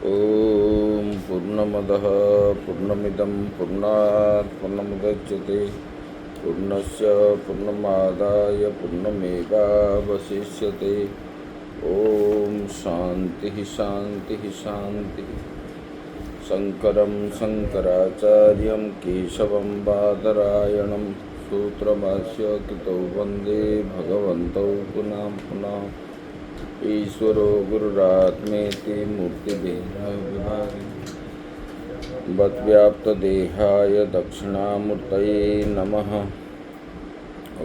ॐ पूर्णमदः पूर्णमिदं पूर्णात् पूर्णमुदच्यते पूर्णस्य पूर्णमादाय पूर्णमेवावशिष्यते। ॐ शान्तिः शान्तिः शान्तिः। शङ्करं शङ्कराचार्यं केशवं बादरायणं सूत्रभाष्य कृतौ वन्दे भगवन्तौ पुनः पुनः। ईश्वरो गुरुरात्मेति मूर्तिभेदविभागिने व्याप्तदेहाय दक्षिणामूर्तये नमः।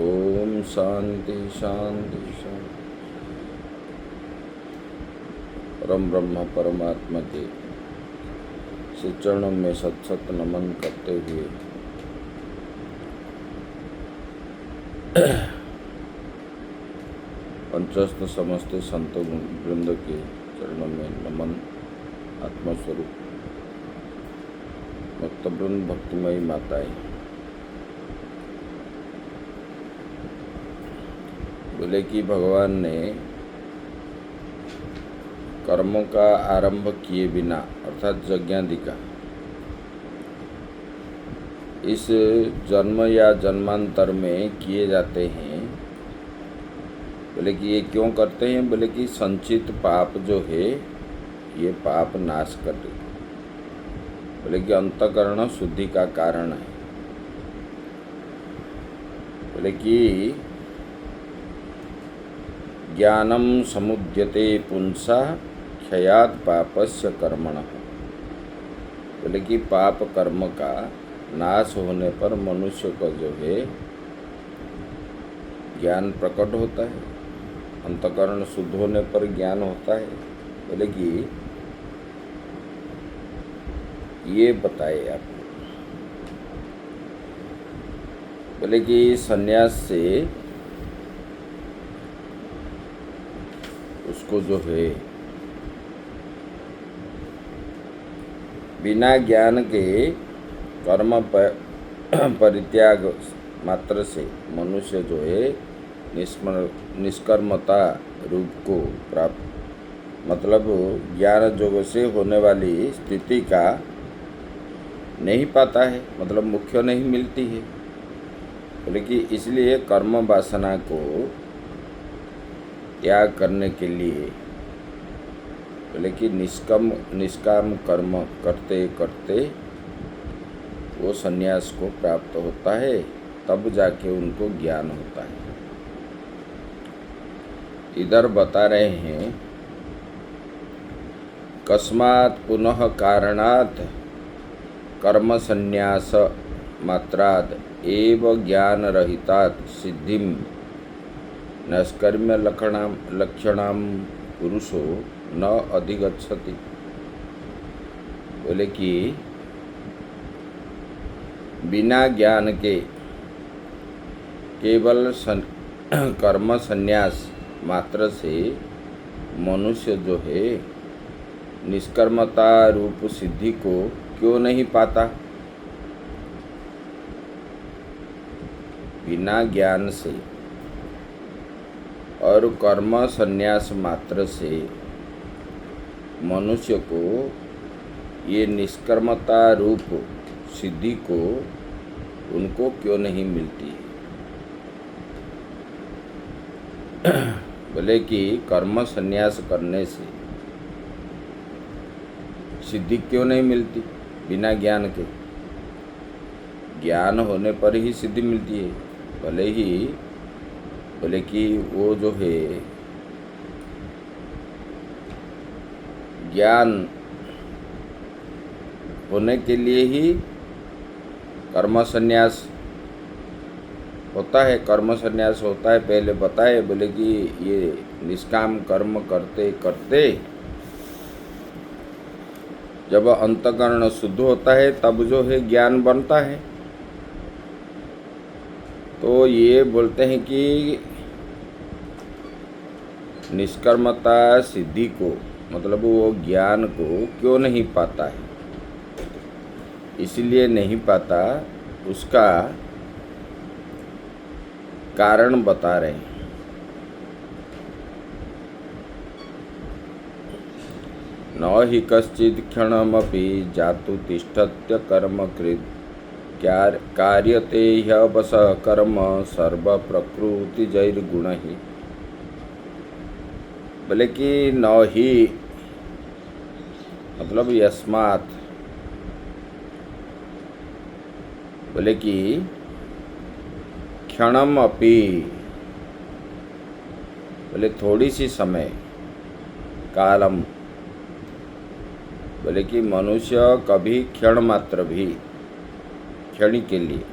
ओम शांति शांति शांति। परम ब्रह्म परमात्मा के श्री चरणों में सत सत नमन करते हुए पंचस्थ समस्त संत वृंद के चरणों में नमन। आत्मस्वरूप भक्तवृंद भक्तिमयी माताएं, बोले कि भगवान ने कर्मों का आरंभ किए बिना अर्थात यज्ञादि का इस जन्म या जन्मांतर में किए जाते हैं। बोले कि ये क्यों करते हैं? बोले कि संचित पाप जो है ये पाप नाश कर दे। बोले कि अंतःकरण शुद्धि का कारण है। बोले कि ज्ञानम समुद्यते पुंसा क्षयात् पापस्य कर्मणः। बोले कि पाप कर्म का नाश होने पर मनुष्य को जो है ज्ञान प्रकट होता है। अंतःकरण शुद्ध होने पर ज्ञान होता है। बोले कि ये बताए आपको। बोले कि संन्यास से उसको जो है बिना ज्ञान के कर्म परित्याग मात्र से मनुष्य जो है निष्कर्मता रूप को प्राप्त मतलब ज्ञान योग से होने वाली स्थिति का नहीं पाता है, मतलब मुख्य नहीं मिलती है। बोले कि इसलिए कर्म वासना को त्याग करने के लिए बोले कि निष्काम कर्म करते करते वो संन्यास को प्राप्त होता है, तब जाके उनको ज्ञान होता है। इधर बता रहे हैं कस्मात् पुनः कारणात् कर्म संन्यास मात्रात् एव ज्ञान रहितात् सिद्धिं नैष्कर्म्य लक्षणां पुरुषो न अधिगच्छति। बोले कि बिना ज्ञान के केवल कर्म संन्यास मात्र से मनुष्य जो है निष्कर्मता रूप सिद्धि को क्यों नहीं पाता? बिना ज्ञान से और कर्म संन्यास मात्र से मनुष्य को ये निष्कर्मता रूप सिद्धि को उनको क्यों नहीं मिलती है? बोले कि कर्म संन्यास करने से सिद्धि क्यों नहीं मिलती? बिना ज्ञान के। ज्ञान होने पर ही सिद्धि मिलती है। भले ही बोले कि वो जो है ज्ञान होने के लिए ही कर्म संन्यास होता है। कर्म संन्यास होता है पहले बताए। बोले कि ये निष्काम कर्म करते करते जब अंतःकरण शुद्ध होता है तब जो है ज्ञान बनता है। तो ये बोलते हैं कि निष्कर्मता सिद्धि को मतलब वो ज्ञान को क्यों नहीं पाता है? इसलिए नहीं पाता, उसका कारण बता रहे हैं। न हि कश्चित् क्षणमपि जातु तिष्ठत्य कर्मकृत् कार्यते ह्यवसः कर्म सर्वप्रकृतिजैर्गुणैः। बोले कि न ही मतलब यस्मात्, बोले कि क्षणम अपि, बोले थोड़ी सी समय, कालम, बोले कि मनुष्य कभी क्षण मात्र भी, क्षण के लिए,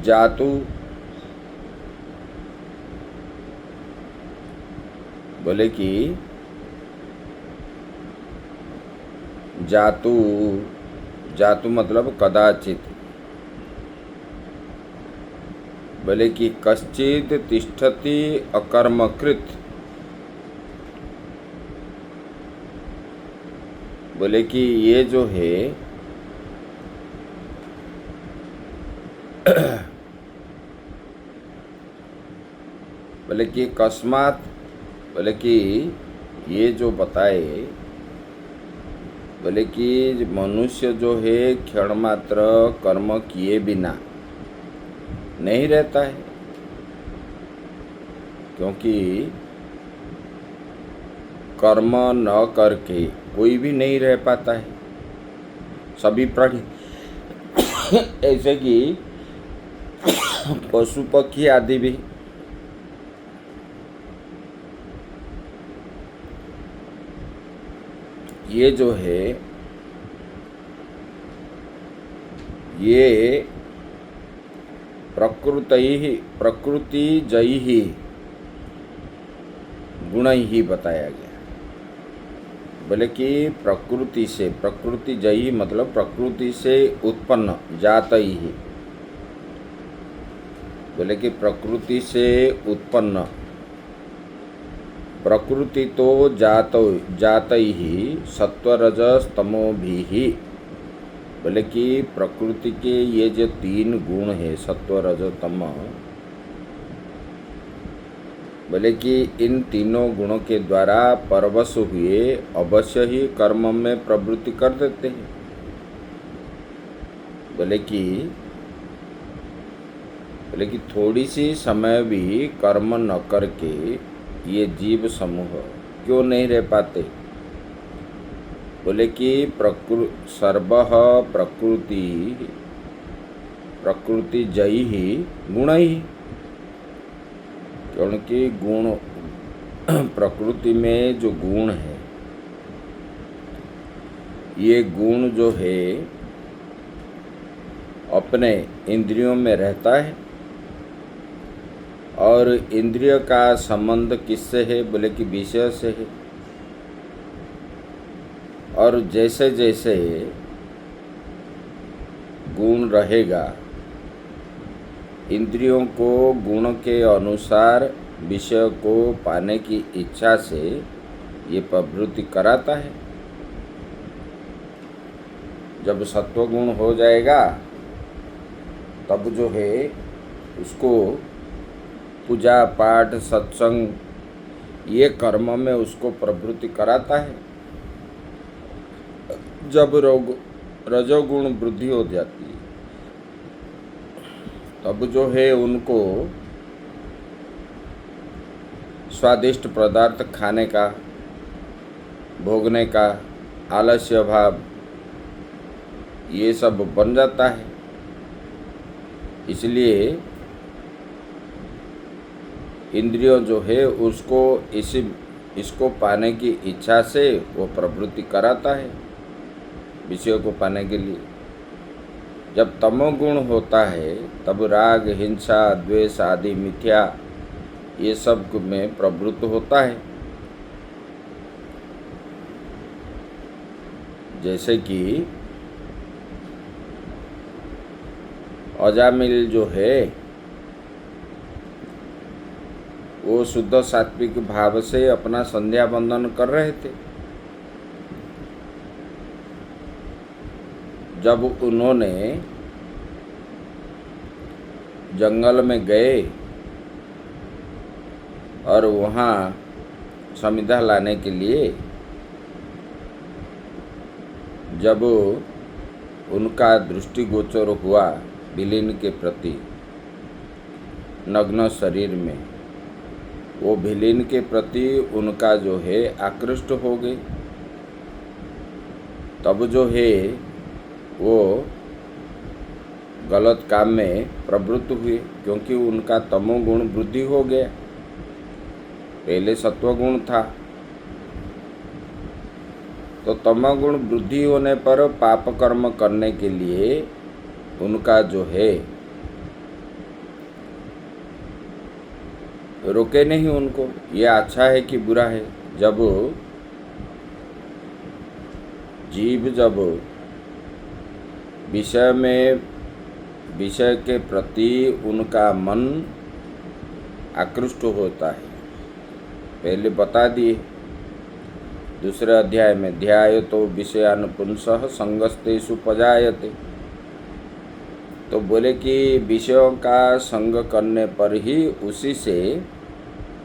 जातु, बोले कि जातु, जातु मतलब कदाचित, बोले कि कश्चित तिष्ठति अकर्मकृत, बोले कि ये जो है बोले कि अकस्मात, बोले कि ये जो बताए, बोले कि मनुष्य जो है क्षण मात्र कर्म किए बिना नहीं रहता है, क्योंकि कर्म न करके कोई भी नहीं रह पाता है। सभी प्राणी ऐसे कि पशु पक्षी आदि भी, ये जो है ये प्रकृति जयी गुण ही बताया गया। बोले कि प्रकृति से, प्रकृति जयी मतलब प्रकृति से उत्पन्न, जात ही, बोले कि प्रकृति से उत्पन्न, प्रकृति तो जात ही सत्वरजस तमो भी ही, बोले कि प्रकृति के ये जो तीन गुण है सत्व रज तम, बोले कि इन तीनों गुणों के द्वारा परवश हुए अवश्य ही कर्म में प्रवृत्ति कर देते हैं। बोले कि थोड़ी सी समय भी कर्म न करके ये जीव समूह क्यों नहीं रह पाते। बोले कि सर्वः प्रकृति जयी ही गुण ही, क्योंकि गुण प्रकृति में जो गुण है, ये गुण जो है अपने इंद्रियों में रहता है, और इंद्रिय का संबंध किससे है, बोले कि विषय से है। और जैसे जैसे गुण रहेगा, इंद्रियों को गुण के अनुसार विषय को पाने की इच्छा से ये प्रवृत्ति कराता है। जब सत्वगुण हो जाएगा तब जो है उसको पूजा पाठ सत्संग ये कर्म में उसको प्रवृत्ति कराता है। जब रजोगुण वृद्धि हो जाती है तब जो है उनको स्वादिष्ट पदार्थ खाने का, भोगने का आलस्य भाव ये सब बन जाता है। इसलिए इंद्रियों जो है उसको इसको पाने की इच्छा से वो प्रवृत्ति कराता है विषयों को पाने के लिए। जब तमोगुण होता है तब राग, हिंसा, द्वेष आदि मिथ्या ये सब में प्रवृत्त होता है। जैसे कि अजामिल जो है वो शुद्ध सात्विक भाव से अपना संध्या बंदन कर रहे थे। जब उन्होंने जंगल में गए और वहाँ समिधा लाने के लिए जब उनका दृष्टिगोचर हुआ विलीन के प्रति नग्न शरीर में, वो विलीन के प्रति उनका जो है आकृष्ट हो गए, तब जो है वो गलत काम में प्रवृत्त हुए, क्योंकि उनका तमोगुण वृद्धि हो गया। पहले सत्वगुण था, तो तमोगुण वृद्धि होने पर पाप कर्म करने के लिए उनका जो है रोके नहीं उनको, ये अच्छा है कि बुरा है। जब जीव जब विषय के प्रति उनका मन आकृष्ट होता है, पहले बता दिए दूसरे अध्याय में, ध्यायतो विषयान पुंसः संगस्तेषु पजायते। तो बोले कि विषयों का संग करने पर ही उसी से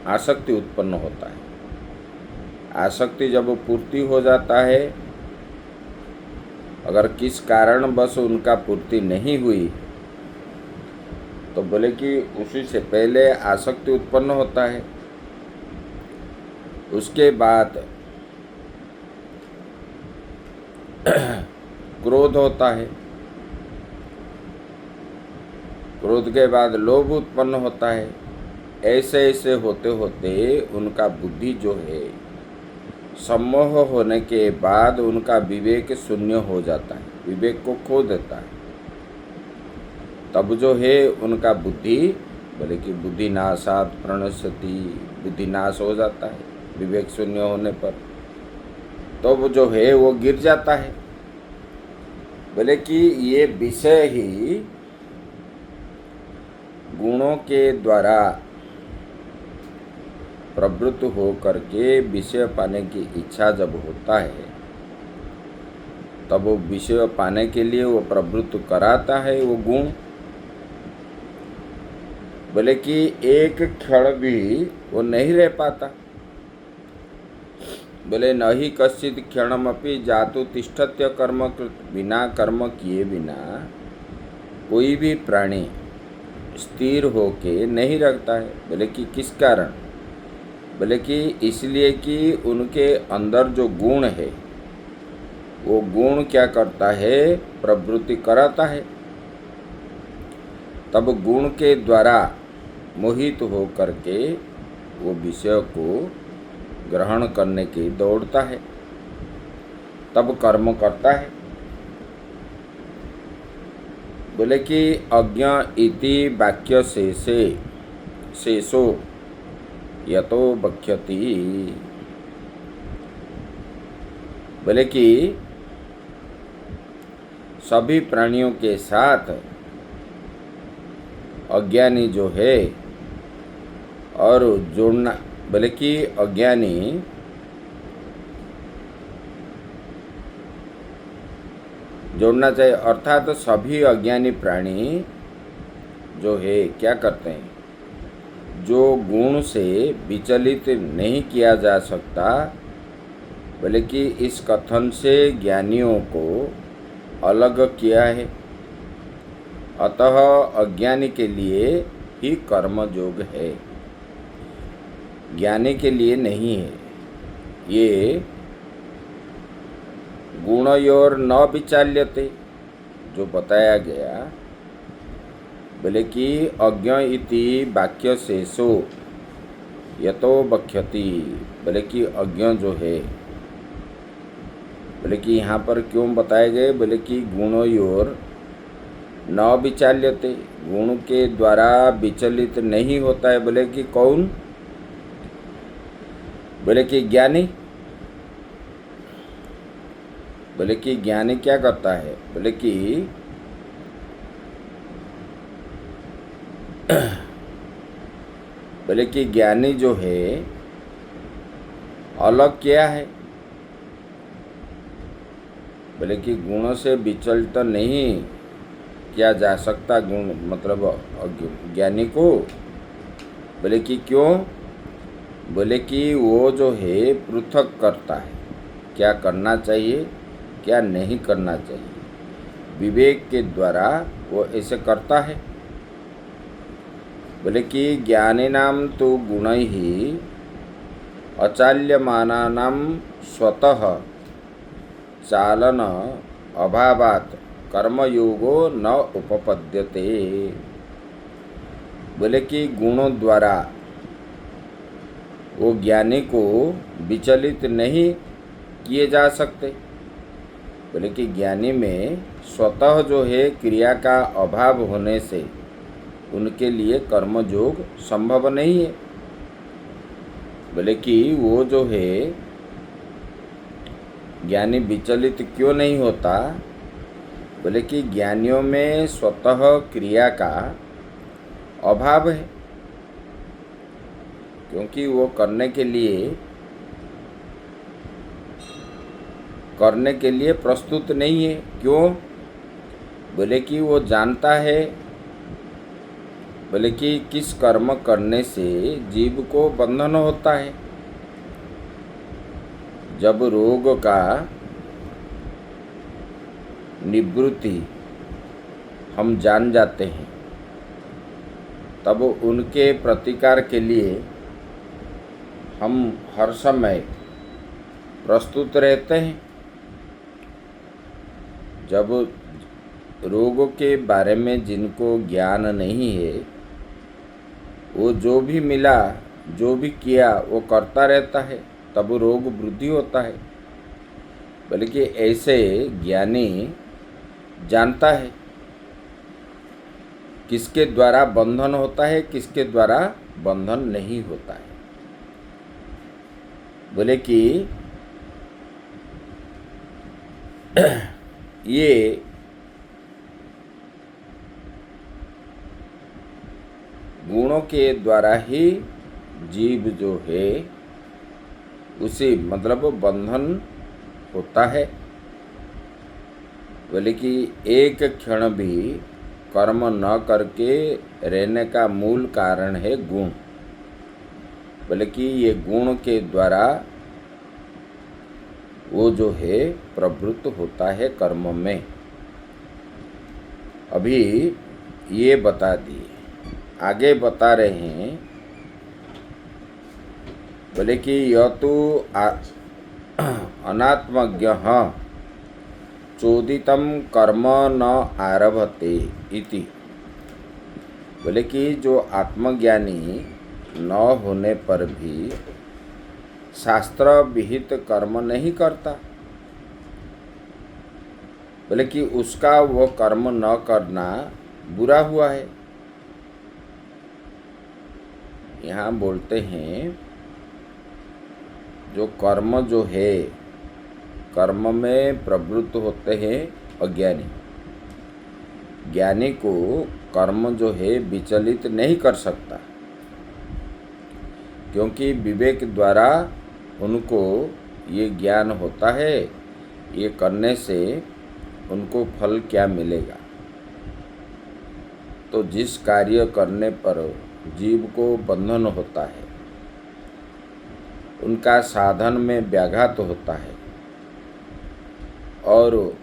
आसक्ति उत्पन्न होता है। आसक्ति जब पूर्ति हो जाता है, अगर किस कारण बस उनका पूर्ति नहीं हुई, तो बोले कि उसी से पहले आसक्ति उत्पन्न होता है, उसके बाद क्रोध होता है, क्रोध के बाद लोभ उत्पन्न होता है। ऐसे ऐसे होते होते उनका बुद्धि जो है सम्मोह होने के बाद उनका विवेक शून्य हो जाता है, विवेक को खो देता है। तब जो है उनका बुद्धि, बोले कि बुद्धि नाशात प्रणश्यति, बुद्धि नाश हो जाता है विवेक शून्य होने पर, तो वो जो है वो गिर जाता है। बोले कि ये विषय ही गुणों के द्वारा प्रवृत्त हो करके विषय पाने की इच्छा जब होता है, तब वो विषय पाने के लिए वो प्रवृत्त कराता है वो गुण। बोले कि एक क्षण भी वो नहीं रह पाता। बोले न ही कश्चित क्षणमपि जातु तिष्ठत्य कर्म कृत, बिना कर्म किए बिना कोई भी प्राणी स्थिर होके नहीं रखता है। बोले कि किस कारण? बोले कि इसलिए कि उनके अंदर जो गुण है वो गुण क्या करता है, प्रवृत्ति कराता है। तब गुण के द्वारा मोहित हो करके वो विषय को ग्रहण करने की दौड़ता है, तब कर्म करता है। बोले कि अज्ञ इति वाक्य शेषो यतो बख्यति। बोले कि सभी प्राणियों के साथ अज्ञानी जो है और जोड़ना, बोले कि अज्ञानी जोड़ना चाहिए, अर्थात तो सभी अज्ञानी प्राणी जो है क्या करते हैं, जो गुण से विचलित नहीं किया जा सकता। बोले कि इस कथन से ज्ञानियों को अलग किया है, अतः अज्ञानी के लिए ही कर्म योग है, ज्ञानी के लिए नहीं है। ये गुणयोर न विचाल्यते जो बताया गया, बोले कि अज्ञ इति वाक्य शेषो यतो बख्यति। बोले कि अज्ञ जो है, बोले कि यहाँ पर क्यों बताए गए, बोले कि गुणयोर न विचाल्यते, गुण के द्वारा विचलित नहीं होता है। बोले कि कौन? बोले कि ज्ञानी। बोले कि ज्ञानी क्या करता है, बोले कि बोले कि ज्ञानी जो है अलग क्या है, बोले कि गुणों से विचलित नहीं किया जा सकता, गुण मतलब ज्ञानी को। बोले कि क्यों? बोले कि वो जो है पृथक करता है, क्या करना चाहिए क्या नहीं करना चाहिए, विवेक के द्वारा वो ऐसे करता है। बोले कि ज्ञानिनां तु गुणैः अचाल्यमानानां स्वतः चालन अभावात् कर्मयोगो न उपपद्यते। बोले कि गुणों द्वारा वो ज्ञानी को विचलित नहीं किए जा सकते। बोले कि ज्ञानी में स्वतः जो है क्रिया का अभाव होने से उनके लिए कर्मयोग संभव नहीं है। बोले कि वो जो है ज्ञानी विचलित क्यों नहीं होता। बोले कि ज्ञानियों में स्वतः क्रिया का अभाव है, क्योंकि वो करने के लिए प्रस्तुत नहीं है। क्यों? बोले कि वो जानता है, बोले कि किस कर्म करने से जीव को बंधन होता है। जब रोग का निवृत्ति हम जान जाते हैं तब उनके प्रतिकार के लिए हम हर समय प्रस्तुत रहते हैं। जब रोगों के बारे में जिनको ज्ञान नहीं है, वो जो भी मिला जो भी किया वो करता रहता है, तब रोग वृद्धि होता है। बल्कि ऐसे ज्ञानी जानता है किसके द्वारा बंधन होता है, किसके द्वारा बंधन नहीं होता है। बोले कि ये गुणों के द्वारा ही जीव जो है उसे मतलब बंधन होता है। बोले कि एक क्षण भी कर्म न करके रहने का मूल कारण है गुण। बोले कि ये गुण के द्वारा वो जो है प्रवृत्त होता है कर्म में। अभी ये बता दिए, आगे बता रहे हैं। बोले कि यह तो अनात्मज्ञः चोदितं कर्म न आरभते इति। बोले कि जो आत्मज्ञानी न होने पर भी शास्त्र विहित कर्म नहीं करता। बोले कि उसका वो कर्म न करना बुरा हुआ है। यहाँ बोलते हैं जो कर्म जो है, कर्म में प्रवृत्त होते हैं अज्ञानी। ज्ञानी को कर्म जो है विचलित नहीं कर सकता, क्योंकि विवेक द्वारा उनको ये ज्ञान होता है ये करने से उनको फल क्या मिलेगा। तो जिस कार्य करने पर जीव को बंधन होता है, उनका साधन में व्याघात होता है और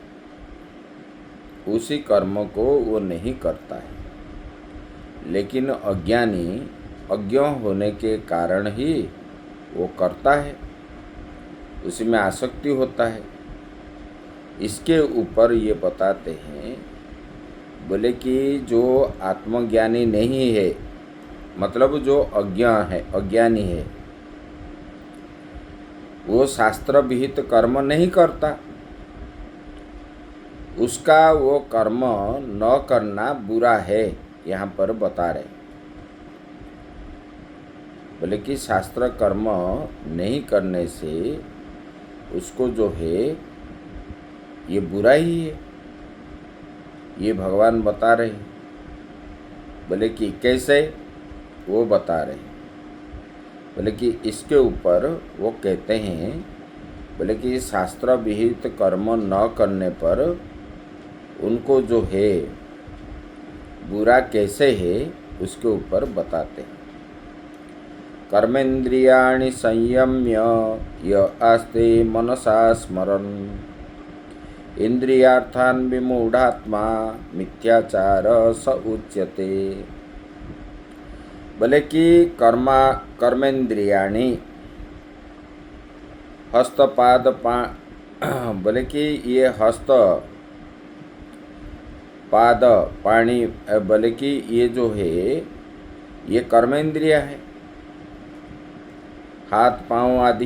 उसी कर्म को वो नहीं करता है। लेकिन अज्ञानी अज्ञ होने के कारण ही वो करता है, उसी में आसक्ति होता है। इसके ऊपर ये बताते हैं, बोले कि जो आत्मज्ञानी नहीं है, मतलब जो अज्ञानी है, वो शास्त्र विहित कर्म नहीं करता। उसका वो कर्म न करना बुरा है, यहाँ पर बता रहे। बोले कि शास्त्र कर्म नहीं करने से उसको जो है ये बुरा ही है, ये भगवान बता रहे। बोले कि कैसे, वो बता रहे। बोले कि इसके ऊपर वो कहते हैं, बोले कि शास्त्र विहित कर्म न करने पर उनको जो है बुरा कैसे है उसके ऊपर बताते हैं। कर्मेन्द्रियाणि संयम्य य आस्ते मनसा स्मरन् इंद्रियार्थान् विमूढ़ात्मा मिथ्याचार स उच्यते। बोले कि कर्मेन्द्रियाणि हस्तपाद बोले कि ये हस्त पाद पाणी बोले कि ये जो है ये कर्मेंद्रिया है, हाथ पांव आदि।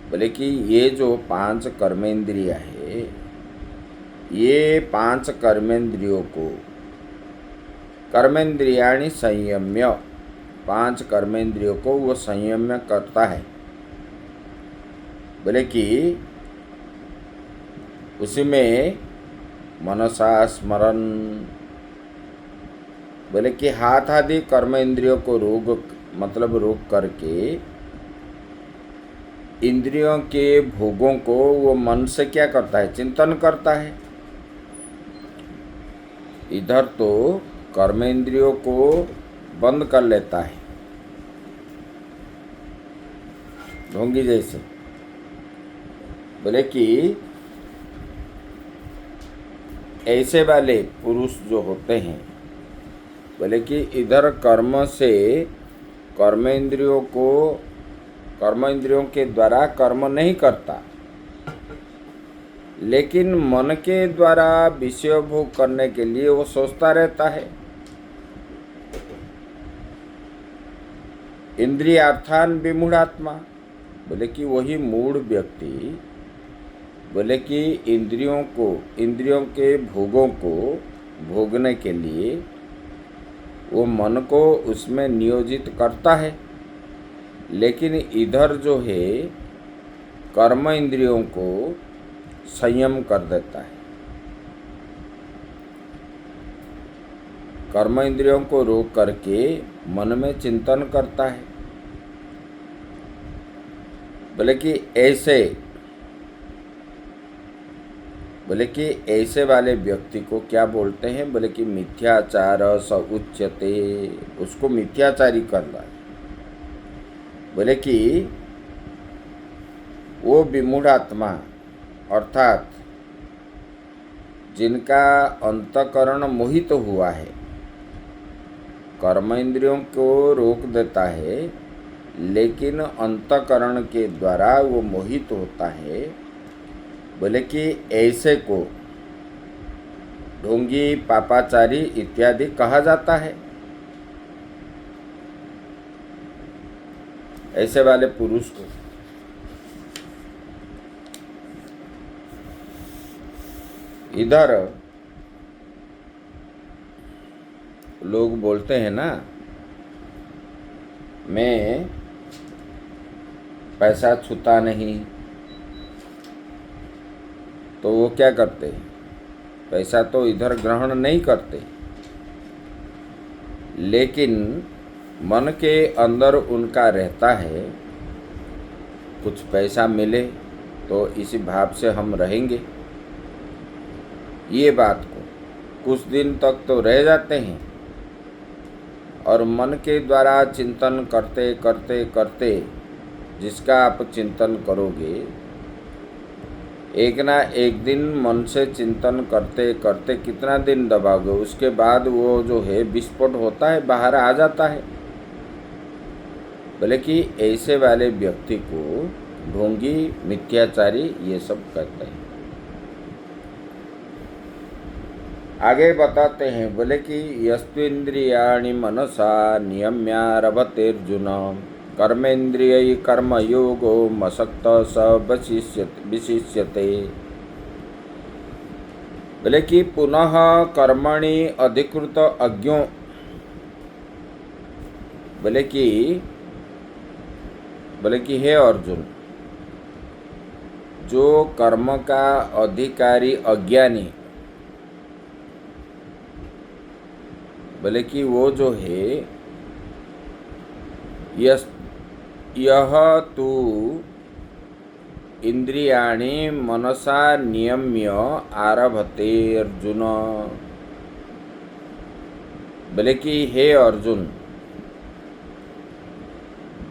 बोले कि ये जो 5 कर्मेंद्रिया है, ये 5 कर्मेंद्रियों को कर्मेंद्रियाणि संयम्य, 5 कर्मेंद्रियों को वो संयम्य करता है। बोले कि उसी में मनसा स्मरण, बोले कि हाथ आदि कर्मेंद्रियों को रोक करके इंद्रियों के भोगों को वो मन से क्या करता है, चिंतन करता है। इधर तो कर्मेंद्रियों को बंद कर लेता है ढोंगी जैसे। बोले कि ऐसे वाले पुरुष जो होते हैं, बोले कि इधर कर्म से कर्मेंद्रियों के द्वारा कर्म नहीं करता, लेकिन मन के द्वारा विषय भोग करने के लिए वो सोचता रहता है। इंद्रियार्थान विमूढ़ात्मा, बोले कि वही मूढ़ व्यक्ति, बोले कि इंद्रियों के भोगों को भोगने के लिए वो मन को उसमें नियोजित करता है, लेकिन इधर जो है कर्म इंद्रियों को संयम कर देता है। कर्म इंद्रियों को रोक करके मन में चिंतन करता है। बोले कि ऐसे वाले व्यक्ति को क्या बोलते हैं, बोले कि मिथ्याचार स उच्यते, उसको मिथ्याचारी करना है। बोले कि वो विमूढ़ात्मा अर्थात जिनका अंतकरण मोहित हुआ है, कर्म इंद्रियों को रोक देता है, लेकिन अंतकरण के द्वारा वो मोहित होता है। बोले कि ऐसे को ढोंगी, पापाचारी इत्यादि कहा जाता है। ऐसे वाले पुरुष को इधर लोग बोलते हैं ना, मैं पैसा छूता नहीं, तो वो क्या करते हैं, पैसा तो इधर ग्रहण नहीं करते, लेकिन मन के अंदर उनका रहता है कुछ पैसा मिले तो इसी भाव से हम रहेंगे। ये बात को कुछ दिन तक तो रह जाते हैं, और मन के द्वारा चिंतन करते करते करते जिसका आप चिंतन करोगे, एक ना एक दिन मन से चिंतन करते करते कितना दिन दबाओगे, उसके बाद वो जो है विस्फोट होता है, बाहर आ जाता है। बोले कि ऐसे वाले व्यक्ति को ढोंगी, मिथ्याचारी ये सब कहते हैं। आगे बताते हैं, बोले कि यस्त्विन्द्रियाणि मनसा नियम्यारभतेर्जुन कर्मेन्द्रियै कर्मयोगो मसक्त स विशिष्यते। बोले कि पुनः कर्मणि अधिकृत अज्ञो, बोले कि हे अर्जुन, जो कर्म का अधिकारी अज्ञानी, बोले कि वो जो है यह तू इंद्रियाणि मनसा नियम्य आरभते अर्जुन। बोले कि हे अर्जुन,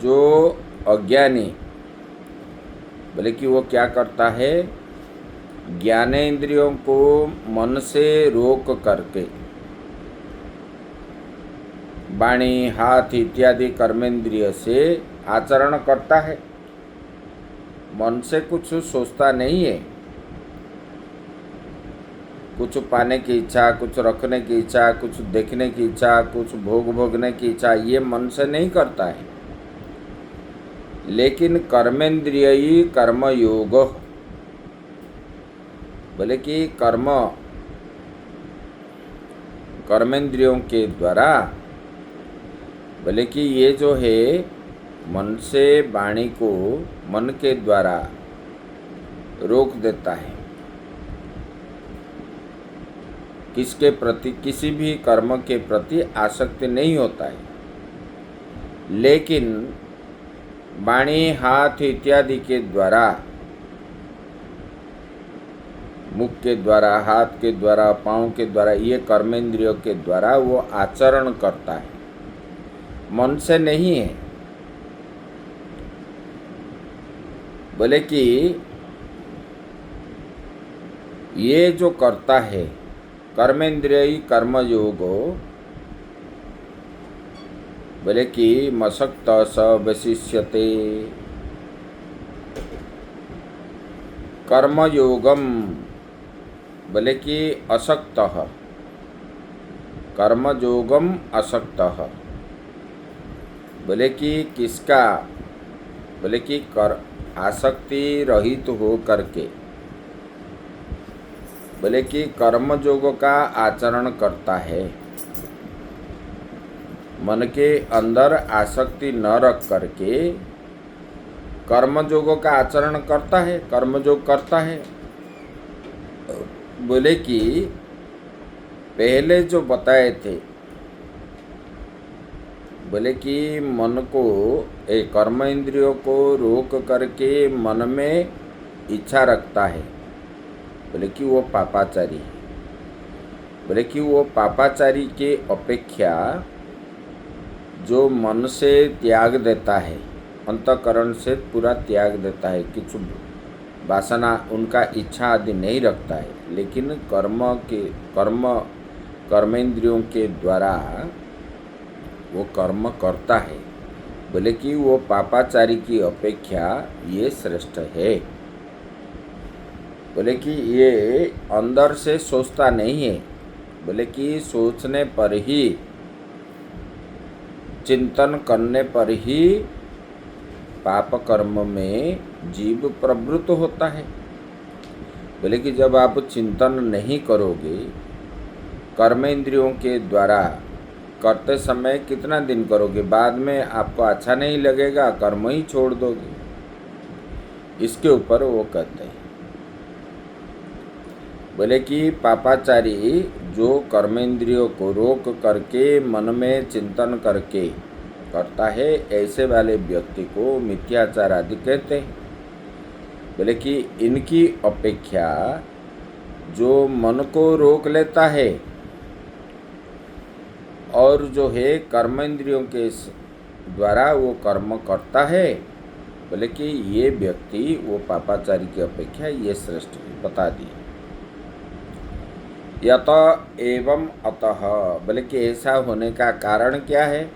जो अज्ञानी, बोले कि वो क्या करता है, ज्ञानेंद्रियों को मन से रोक करके वाणी, हाथ इत्यादि कर्मेंद्रिय से आचरण करता है। मन से कुछ सोचता नहीं है। कुछ पाने की इच्छा, कुछ रखने की इच्छा, कुछ देखने की इच्छा, कुछ भोगने की इच्छा, ये मन से नहीं करता है। लेकिन कर्मेंद्रियी कर्मयोग, बोले कि कर्मेंद्रियों के द्वारा, बोले कि ये जो है मन से वाणी को मन के द्वारा रोक देता है। किसके प्रति, किसी भी कर्म के प्रति आसक्ति नहीं होता है। लेकिन वाणी, हाथ इत्यादि के द्वारा, मुख के द्वारा, हाथ के द्वारा, पाँव के द्वारा, ये कर्मेंद्रियों के द्वारा वो आचरण करता है, मन से नहीं है। बोले कि ये जो करता है कर्मेंद्रियी कर्मयोगो, बोले कि मसक्त स वशिष्यते कर्मयोगम, बोले कि असक्त, कर्मयोगम असक्त, बोले कि किसका, बोले कि आसक्ति रहित हो करके, बोले कि कर्मयोग का आचरण करता है। मन के अंदर आसक्ति न रख करके कर्मयोग का आचरण करता है, कर्मयोग करता है। बोले कि पहले जो बताए थे, बोले कि मन को, कर्म इंद्रियों को रोक करके मन में इच्छा रखता है, बोले कि वो पापाचारी है। बोले कि वो पापाचारी के अपेक्षा जो मन से त्याग देता है, अंतःकरण से पूरा त्याग देता है, कुछ वासना, उनका इच्छा आदि नहीं रखता है, लेकिन कर्मेंद्रियों के द्वारा वो कर्म करता है, बोले कि वो पापाचारी की अपेक्षा ये श्रेष्ठ है। बोले कि ये अंदर से सोचता नहीं है, बोले कि सोचने पर ही, चिंतन करने पर ही पाप कर्म में जीव प्रवृत्त होता है। बोले कि जब आप चिंतन नहीं करोगे, कर्मेंद्रियों के द्वारा करते समय कितना दिन करोगे, बाद में आपको अच्छा नहीं लगेगा, कर्म ही छोड़ दोगे। इसके ऊपर वो कहते हैं, बोले कि पापाचारी जो कर्मेंद्रियों को रोक करके मन में चिंतन करके करता है, ऐसे वाले व्यक्ति को मिथ्याचार आदि कहते हैं। बोले कि इनकी अपेक्षा जो मन को रोक लेता है और जो है कर्मेंद्रियों के द्वारा वो कर्म करता है, बोले कि ये व्यक्ति वो पापाचारी की अपेक्षा ये श्रेष्ठ बता दिए। यत एवं अतः, बोले कि ऐसा होने का कारण क्या है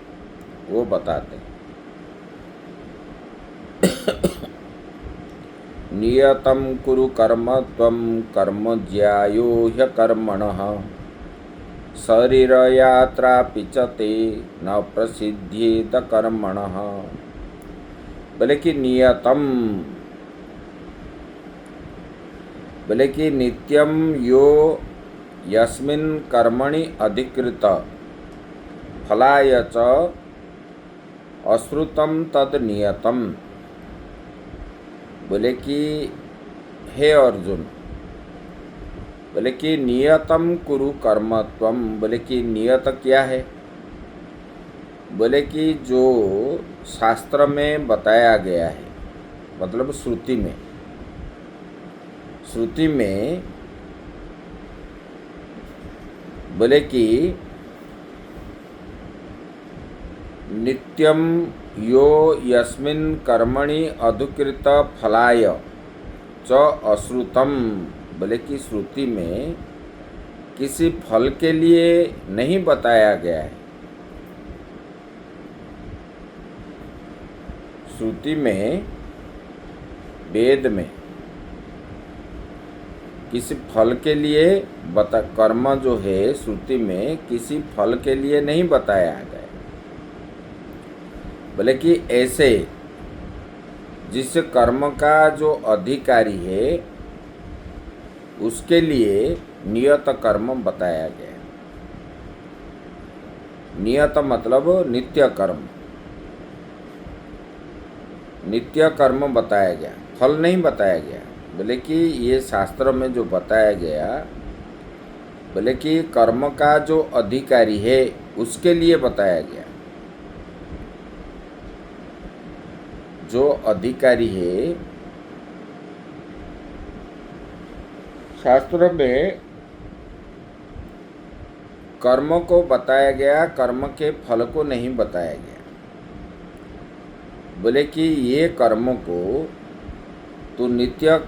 वो बताते हैं। नियतं कुरु कर्म त्वं कर्म ज्यायो ह्यकर्मणः शरीर यात्रा पिचते न प्रसिद्धेत कर्मणः। बोले कि नियतम, बोले कि नित्यम यो यस्मिन् कर्मणि अधिकृत फलाय च अश्रुतम तद नियतम। बोले कि हे अर्जुन, बोले कि नियतम कुरु कर्मत्वम, बोले कि नियत क्या है, बोले कि जो शास्त्र में बताया गया है, मतलब श्रुति में बोले कि नित्यम यो यस्मिन् कर्मणि अधिकृत फलाय च अश्रुतम, बोले कि श्रुति में किसी फल के लिए नहीं बताया गया है। श्रुति में, वेद में किसी फल के लिए कर्म जो है श्रुति में किसी फल के लिए नहीं बताया गया, बोले कि ऐसे जिस कर्म का जो अधिकारी है उसके लिए नियत कर्म बताया गया। नियत मतलब नित्य कर्म, नित्य कर्म बताया गया, फल नहीं बताया गया। बोले कि ये शास्त्र में जो बताया गया, बोले कि कर्म का जो अधिकारी है उसके लिए बताया गया। जो अधिकारी है शास्त्र में कर्म को बताया गया, कर्म के फल को नहीं बताया गया। बोले कि ये कर्म को तो नित्य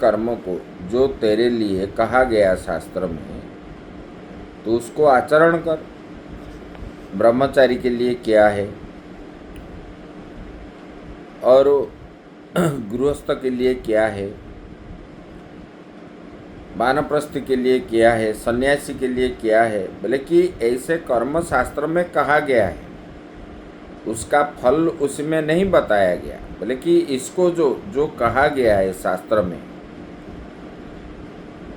कर्म को जो तेरे लिए कहा गया शास्त्र में, तो उसको आचरण कर। ब्रह्मचारी के लिए क्या है और गृहस्थ के लिए क्या है, वानप्रस्थ के लिए क्या है, सन्यासी के लिए क्या है। बोले कि ऐसे कर्म शास्त्र में कहा गया है, उसका फल उसमें नहीं बताया गया। बोले कि इसको जो कहा गया है शास्त्र में,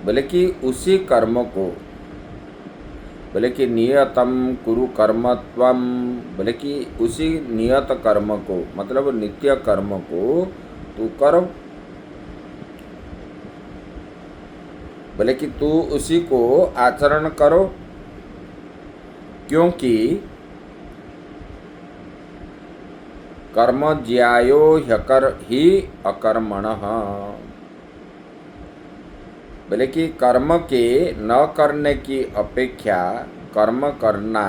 बोले कि उसी कर्म को, बोले कि नियतम कुरु कर्मत्वम, बोले कि उसी नियत कर्म को मतलब नित्य कर्म को तू करो। बोले कि तू उसी को आचरण करो, क्योंकि कर्म ज्यायो ह्यकर ही अकर्मणः। बोले कि कर्म के न करने की अपेक्षा कर्म करना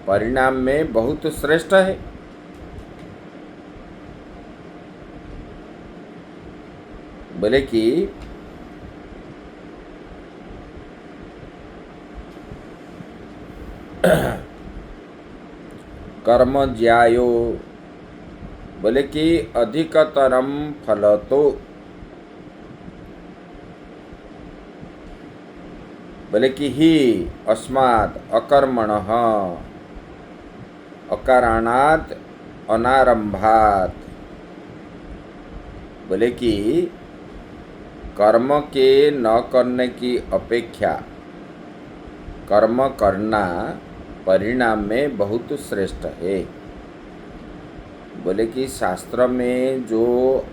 परिणाम में बहुत श्रेष्ठ है। बोले कि कर्म ज्यायो, बोले कि अधिकतरम फलतो, बोले कि ही अस्मात् अकर्मणः अकारणात् अनारंभात्। बोले कि कर्म के न करने की अपेक्षा कर्म करना परिणाम में बहुत श्रेष्ठ है। बोले कि शास्त्र में जो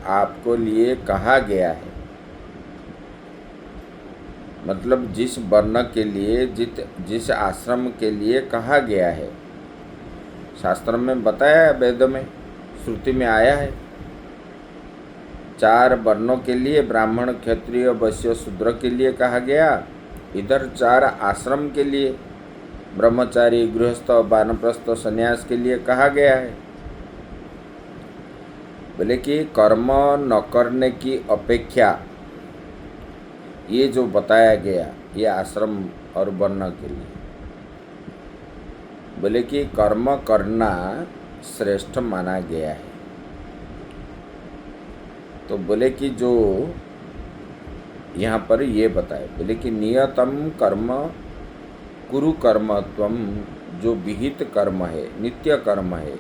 आपको लिए कहा गया है, मतलब जिस वर्ण के लिए जिस आश्रम के लिए कहा गया है, शास्त्र में बताया है, वेद में श्रुति में आया है। 4 वर्णों के लिए, ब्राह्मण क्षत्रिय वैश्य शूद्र के लिए कहा गया, इधर 4 आश्रम के लिए ब्रह्मचारी गृहस्थ वानप्रस्थ सन्यास के लिए कहा गया है। बोले कि कर्म न करने की अपेक्षा ये जो बताया गया ये आश्रम और वर्ण के लिए, बोले कि कर्म करना श्रेष्ठ माना गया है। तो बोले कि जो यहाँ पर ये बताए, बोले कि नियतम कर्म कुरु कर्मत्वम, जो विहित कर्म है, नित्य कर्म है,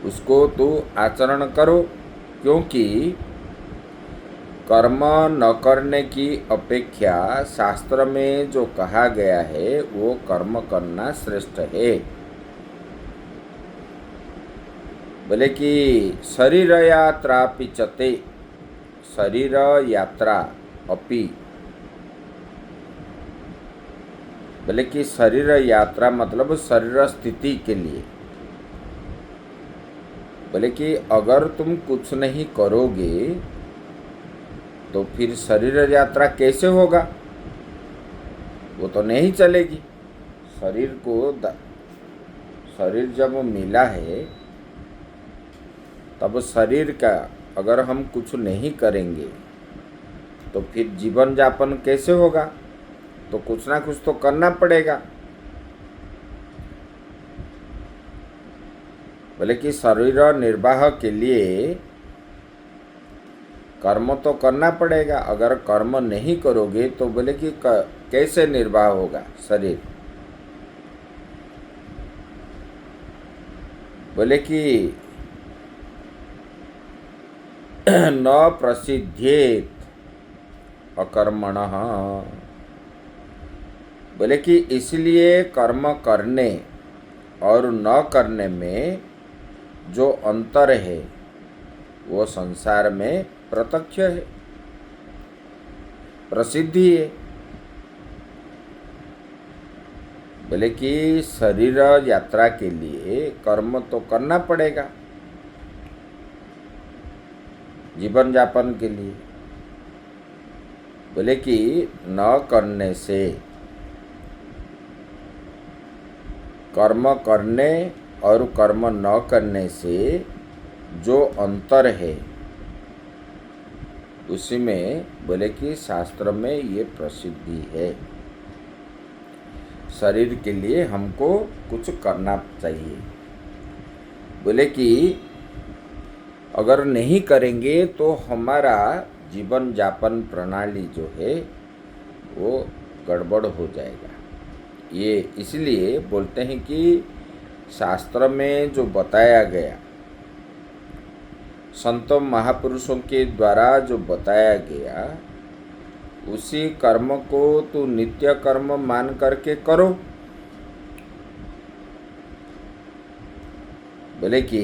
उसको तो आचरण करो, क्योंकि कर्म न करने की अपेक्षा शास्त्र में जो कहा गया है वो कर्म करना श्रेष्ठ है। बोले कि शरीर यात्रा पिचते, शरीर यात्रा अपि, बोले कि शरीर यात्रा मतलब शरीर स्थिति के लिए। बोले कि अगर तुम कुछ नहीं करोगे तो फिर शरीर यात्रा कैसे होगा, वो तो नहीं चलेगी। शरीर को शरीर जब मिला है तब शरीर का अगर हम कुछ नहीं करेंगे तो फिर जीवन यापन कैसे होगा? तो कुछ ना कुछ तो करना पड़ेगा। बोले कि शरीर निर्वाह के लिए कर्म तो करना पड़ेगा। अगर कर्म नहीं करोगे तो बोले कि कैसे निर्वाह होगा शरीर? बोले कि न प्रसिद्धेत अकर्मणः। बोले कि इसलिए कर्म करने और न करने में जो अंतर है वो संसार में प्रत्यक्ष है, प्रसिद्धि है। बोले कि शरीर यात्रा के लिए कर्म तो करना पड़ेगा जीवन यापन के लिए। बोले कि न करने से, कर्म करने और कर्म न करने से जो अंतर है उसी में बोले कि शास्त्र में ये प्रसिद्धि है। शरीर के लिए हमको कुछ करना चाहिए। बोले कि अगर नहीं करेंगे तो हमारा जीवन यापन प्रणाली जो है वो गड़बड़ हो जाएगा। ये इसलिए बोलते हैं कि शास्त्र में जो बताया गया, संतों महापुरुषों के द्वारा जो बताया गया, उसी कर्म को तो नित्य कर्म मान करके करो। बोले कि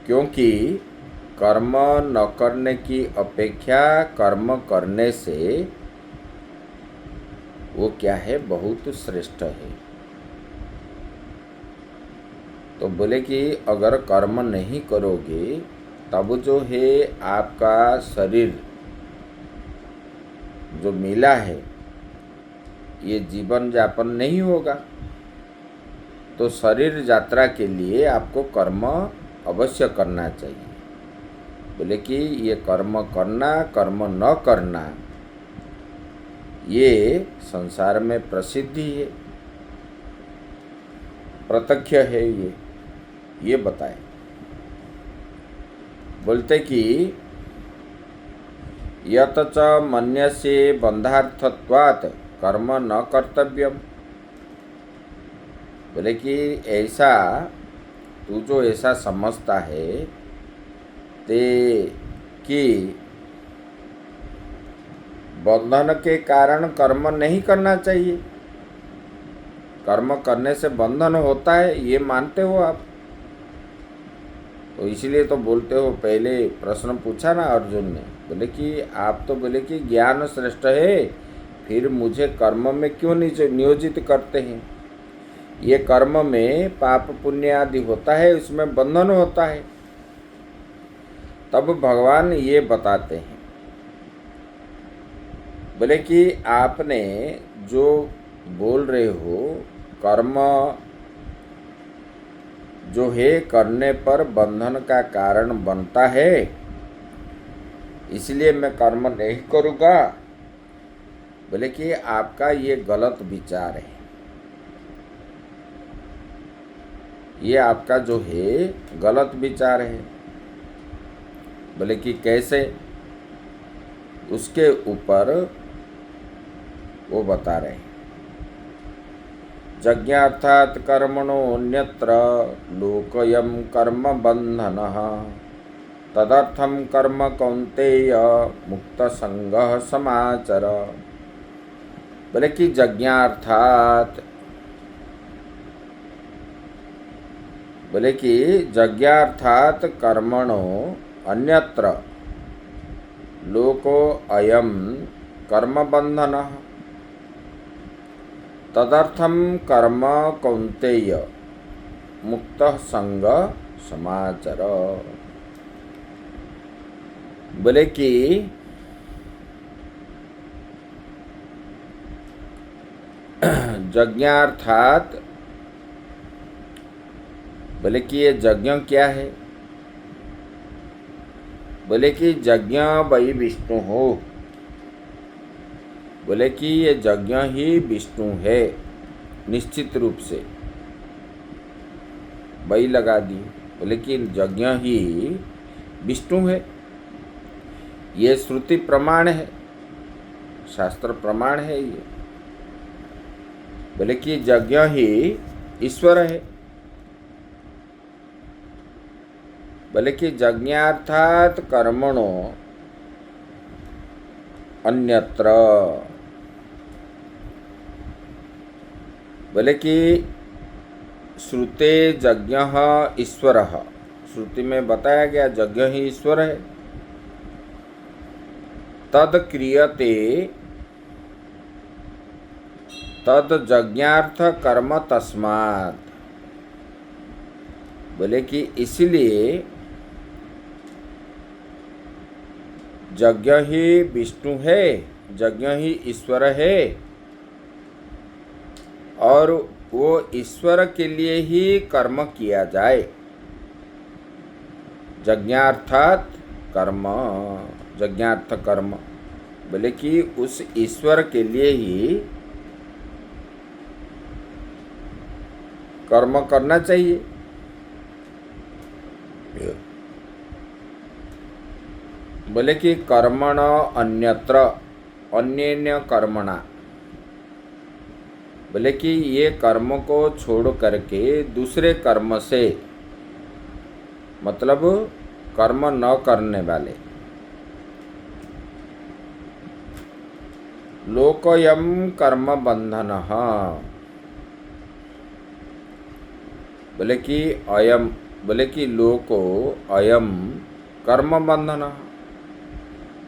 क्योंकि कर्म न करने की अपेक्षा कर्म करने से वो क्या है, बहुत श्रेष्ठ है। तो बोले कि अगर कर्म नहीं करोगे तब जो है आपका शरीर जो मिला है ये जीवन यापन नहीं होगा। तो शरीर यात्रा के लिए आपको कर्म अवश्य करना चाहिए। बोले कि ये कर्म करना, कर्म न करना, ये संसार में प्रसिद्धि है, प्रत्यक्ष है। ये बताए। बोलते कि यत च मन्यसे बंधार्थत्वात् कर्म न कर्तव्यम। बोले कि ऐसा तू जो ऐसा समझता है ते कि बंधन के कारण कर्म नहीं करना चाहिए, कर्म करने से बंधन होता है, ये मानते हो आप? तो इसलिए तो बोलते हो। पहले प्रश्न पूछा ना अर्जुन ने, बोले कि आप तो बोले कि ज्ञान श्रेष्ठ है, फिर मुझे कर्म में क्यों नियोजित करते हैं? ये कर्म में पाप पुण्य आदि होता है, उसमें बंधन होता है। तब भगवान ये बताते हैं, बोले कि आपने जो बोल रहे हो कर्म जो है करने पर बंधन का कारण बनता है, इसलिए मैं कर्म नहीं करूँगा। बोले कि आपका ये गलत विचार है। ये आपका जो है गलत विचार है। बोले कि कैसे? उसके ऊपर वो बता रहे हैं। यज्ञार्थात् कर्मणोऽन्यत्र लोकयं कर्म बंधनः तदर्थं कर्म कौन्तेय मुक्त संगः समाचर। बोले कि यज्ञार्थात्, बोले कि यज्ञार्थात् कर्मणो अन्यत्र लोको अयं कर्म बंधनः तदर्थम कर्म कौन्तेय मुक्त संग समाचर। बोले कि यज्ञार्थात, बोले कि ये यज्ञ क्या है? बोले कि यज्ञ वही विष्णु हो। बोले कि ये यज्ञ ही विष्णु है, निश्चित रूप से वही लगा दी। बोले कि यज्ञ ही विष्णु है, ये श्रुति प्रमाण है, शास्त्र प्रमाण है ये। बोले कि यज्ञ ही ईश्वर है। बोले कि यज्ञार्थात कर्मणो अन्यत्र। बोले कि श्रुते यज्ञ ईश्वर, श्रुति में बताया गया यज्ञ ही ईश्वर है। तद क्रियते तद यज्ञार्थ कर्म तस्मात्। बोले कि इसलिए यज्ञ ही विष्णु है, यज्ञ ही ईश्वर है, और वो ईश्वर के लिए ही कर्म किया जाए। यज्ञार्थात कर्म, यज्ञार्थ कर्म, बोले कि उस ईश्वर के लिए ही कर्म करना चाहिए। बोले कि कर्मण अन्यत्र अन्यन्य कर्मणा। बोले कि ये कर्म को छोड़ करके दूसरे कर्म से, मतलब कर्म न करने वाले। लोकयम कर्म बंधन, बोले कि अयम, बोले कि लोको अयम कर्म बंधन।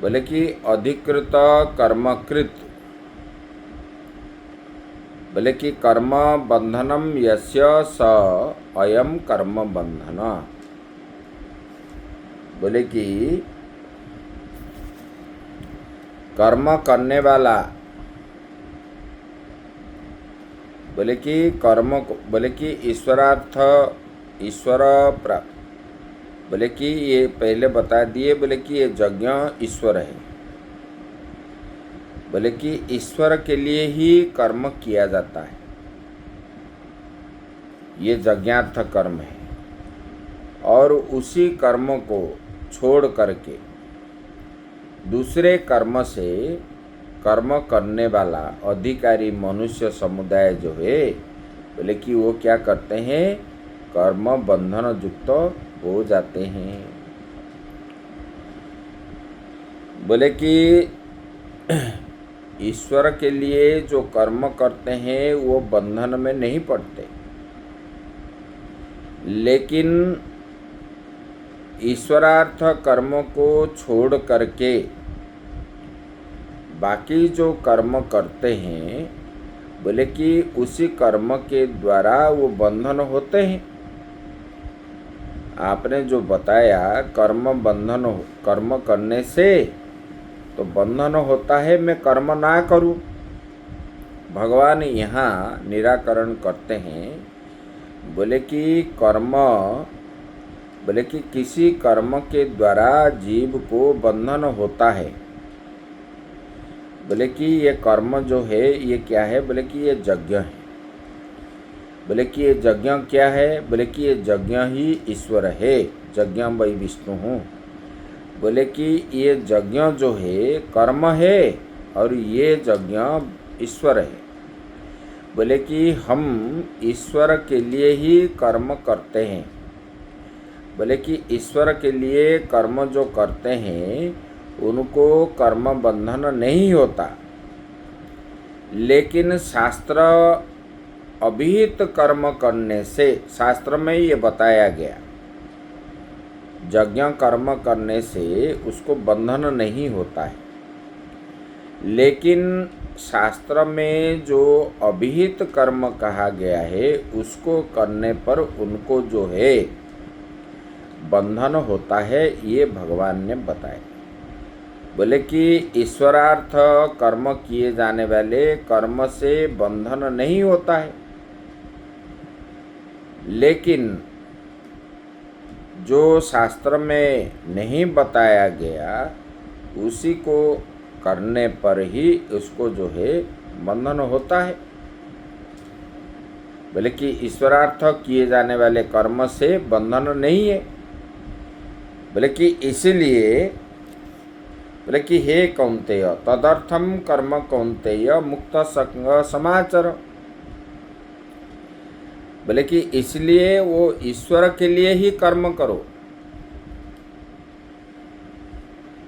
बोले कि अधिकृत कर्मकृत, बोले कि कर्म बंधनम यस्य स अयम कर्म बंधन। बोले कि कर्म करने वाला, बोले कि कर्म को, बोले कि ईश्वरार्थ ईश्वर प्राप्त, बोले कि ये पहले बता दिए। बोले कि ये यज्ञ ईश्वर है। बोले कि ईश्वर के लिए ही कर्म किया जाता है, ये यज्ञार्थ कर्म है। और उसी कर्म को छोड़ करके दूसरे कर्म से कर्म करने वाला अधिकारी मनुष्य समुदाय जो है, बोले कि वो क्या करते हैं? कर्म बंधन युक्त हो जाते हैं। बोले कि ईश्वर के लिए जो कर्म करते हैं वो बंधन में नहीं पड़ते, लेकिन ईश्वरार्थ कर्म को छोड़ करके बाकी जो कर्म करते हैं, बोले कि उसी कर्म के द्वारा वो बंधन होते हैं। आपने जो बताया कर्म बंधन, कर्म करने से तो बंधन होता है, मैं कर्म ना करूं। भगवान यहाँ निराकरण करते हैं। बोले कि कर्म, बोले कि किसी कर्म के द्वारा जीव को बंधन होता है। बोले कि ये कर्म जो है ये क्या है? बोले कि ये यज्ञ है। बोले कि ये यज्ञ क्या है? बोले कि ये यज्ञ ही ईश्वर है, यज्ञ वही विष्णु हूँ। बोले कि ये यज्ञ जो है कर्म है और ये यज्ञ ईश्वर है। बोले कि हम ईश्वर के लिए ही कर्म करते हैं। बोले कि ईश्वर के लिए कर्म जो करते हैं उनको कर्म बंधन नहीं होता, लेकिन शास्त्र अभिहित कर्म करने से, शास्त्र में ये बताया गया, यज्ञ कर्म करने से उसको बंधन नहीं होता है। लेकिन शास्त्र में जो अभिहित कर्म कहा गया है उसको करने पर उनको जो है बंधन होता है, ये भगवान ने बताया। बोले कि ईश्वरार्थ कर्म किए जाने वाले कर्म से बंधन नहीं होता है, लेकिन जो शास्त्र में नहीं बताया गया उसी को करने पर ही उसको जो है बंधन होता है। बोले कि ईश्वरार्थ किए जाने वाले कर्म से बंधन नहीं है। बोले कि इसीलिए बोले कि हे कौन्तेय तदर्थम कर्म कौन्तेय मुक्त संग समाचर। बोले कि इसलिए वो ईश्वर के लिए ही कर्म करो।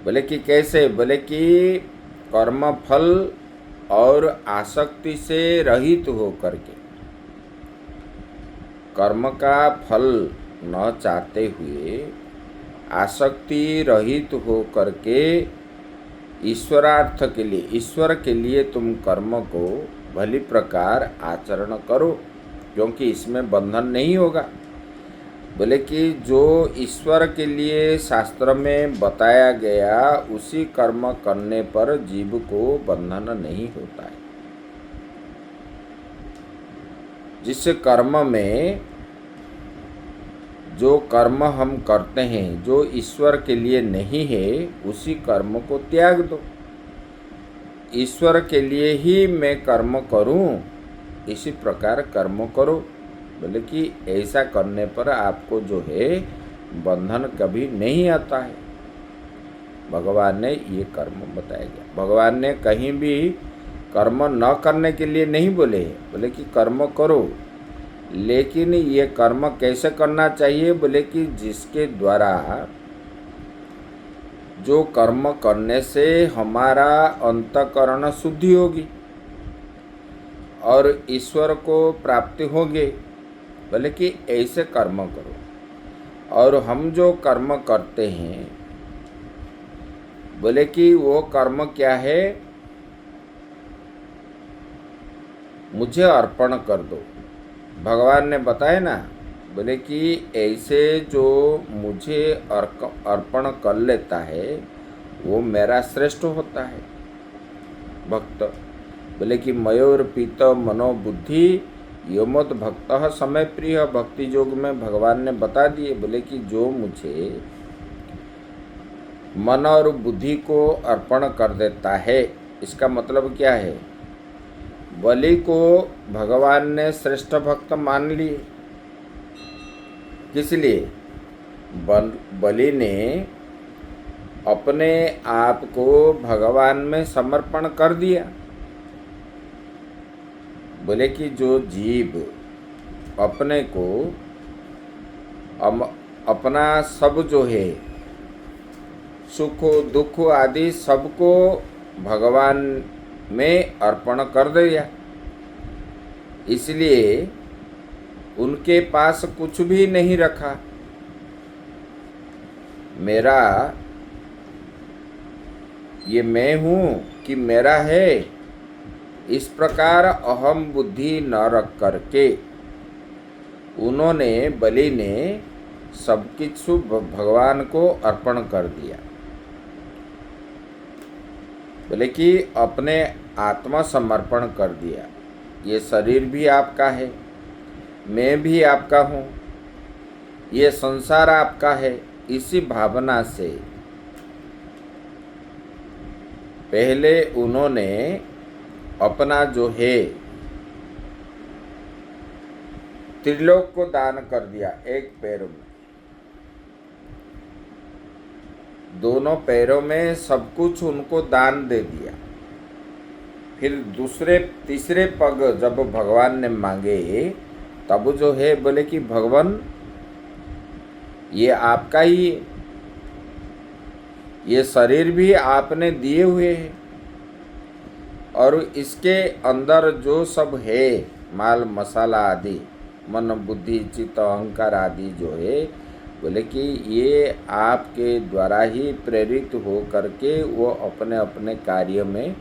बोले कि कैसे? बोले कि कर्म फल और आसक्ति से रहित हो करके, कर्म का फल न चाहते हुए आसक्ति रहित हो करके ईश्वरार्थ के लिए, ईश्वर के लिए तुम कर्म को भली प्रकार आचरण करो, क्योंकि इसमें बंधन नहीं होगा। बोले कि जो ईश्वर के लिए शास्त्र में बताया गया उसी कर्म करने पर जीव को बंधन नहीं होता है। जिस कर्म में, जो कर्म हम करते हैं जो ईश्वर के लिए नहीं है, उसी कर्म को त्याग दो। ईश्वर के लिए ही मैं कर्म करूं, इसी प्रकार कर्म करो। बोले कि ऐसा करने पर आपको जो है बंधन कभी नहीं आता है। भगवान ने ये कर्म बताया गया। भगवान ने कहीं भी कर्म न करने के लिए नहीं बोले हैं, बोले कि कर्म करो। लेकिन ये कर्म कैसे करना चाहिए? बोले कि जिसके द्वारा, जो कर्म करने से हमारा अंतःकरण शुद्धि होगी और ईश्वर को प्राप्ति होगी। बोले कि ऐसे कर्म करो। और हम जो कर्म करते हैं, बोले कि वो कर्म क्या है? मुझे अर्पण कर दो। भगवान ने बताया ना, बोले कि ऐसे जो मुझे अर्पण कर लेता है वो मेरा श्रेष्ठ होता है भक्त। बोले कि मयोर्पित मनोबुद्धि योमत भक्त समय प्रिय। भक्ति योग में भगवान ने बता दिए। बोले कि जो मुझे मन और बुद्धि को अर्पण कर देता है, इसका मतलब क्या है? बलि को भगवान ने श्रेष्ठ भक्त मान लिए। किस लिए? बलि ने अपने आप को भगवान में समर्पण कर दिया। बोले कि जो जीव अपने को अपना सब जो है सुख दुख आदि सबको भगवान में अर्पण कर दिया, इसलिए उनके पास कुछ भी नहीं रखा। मेरा ये मैं हूँ कि मेरा है, इस प्रकार अहम बुद्धि न रख करके उन्होंने, बलि ने सब कुछ भगवान को अर्पण कर दिया। बोले कि अपने आत्मा समर्पण कर दिया। ये शरीर भी आपका है, मैं भी आपका हूँ, ये संसार आपका है। इसी भावना से पहले उन्होंने अपना जो है त्रिलोक को दान कर दिया। एक पैर में, दोनों पैरों में सब कुछ उनको दान दे दिया। फिर दूसरे तीसरे पग जब भगवान ने मांगे, तब जो है बोले कि भगवान ये आपका ही है, ये शरीर भी आपने दिए हुए हैं, और इसके अंदर जो सब है माल मसाला आदि, मन बुद्धि चित्त अहंकार आदि जो है, बोले कि ये आपके द्वारा ही प्रेरित हो करके वो अपने अपने कार्य में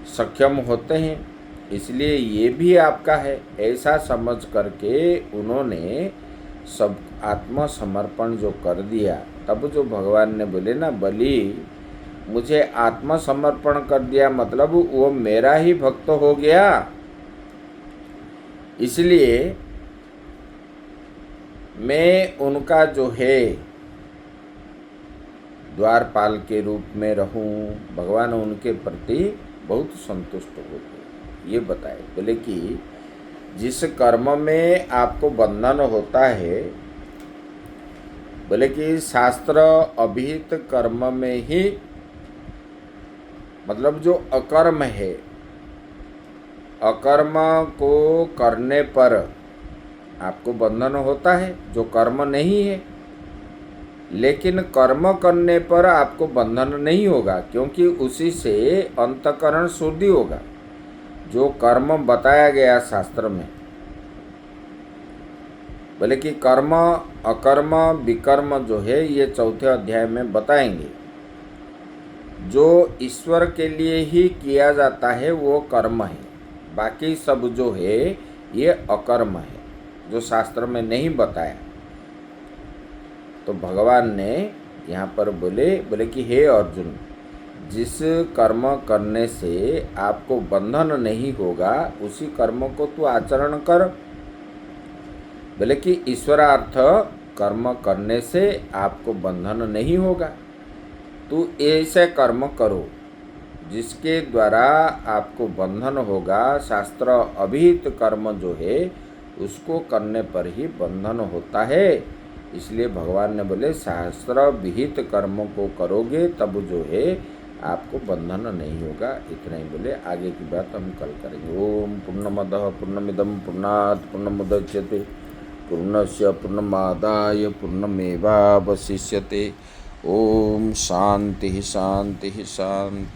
सक्षम होते हैं, इसलिए ये भी आपका है। ऐसा समझ करके उन्होंने सब आत्मसमर्पण जो कर दिया, तब जो भगवान ने बोले ना, बलि मुझे आत्मसमर्पण कर दिया, मतलब वो मेरा ही भक्त हो गया। इसलिए मैं उनका जो है द्वारपाल के रूप में रहूं। भगवान उनके प्रति बहुत संतुष्ट हो गए। ये बताए, बोले कि जिस कर्म में आपको बंधन होता है, बोले कि शास्त्र अभिहित कर्म में ही, मतलब जो अकर्म है, अकर्म को करने पर आपको बंधन होता है, जो कर्म नहीं है। लेकिन कर्म करने पर आपको बंधन नहीं होगा, क्योंकि उसी से अंतःकरण शुद्धि होगा। जो कर्म बताया गया शास्त्र में, बोले कि कर्म अकर्म विकर्म जो है, ये चौथे अध्याय में बताएंगे। जो ईश्वर के लिए ही किया जाता है वो कर्म है, बाकी सब जो है ये अकर्म है, जो शास्त्र में नहीं बताया। तो भगवान ने यहाँ पर बोले कि हे अर्जुन, जिस कर्म करने से आपको बंधन नहीं होगा, उसी कर्म को तू आचरण कर। बोले कि ईश्वरार्थ कर्म करने से आपको बंधन नहीं होगा, तू ऐसे कर्म करो जिसके द्वारा आपको बंधन होगा। शास्त्र अभिहित कर्म जो है उसको करने पर ही बंधन होता है। इसलिए भगवान ने बोले शास्त्र विहित कर्मों को करोगे तब जो है आपको बंधन नहीं होगा। इतना ही बोले, आगे की बात हम कल करेंगे। ओम पूर्णमदः पूर्णमिदं पूर्णात् पूर्णमुदच्यते पूर्णस्य पूर्णमादाय पूर्णमेवावशिष्यते। ओम शांति शांति शांति।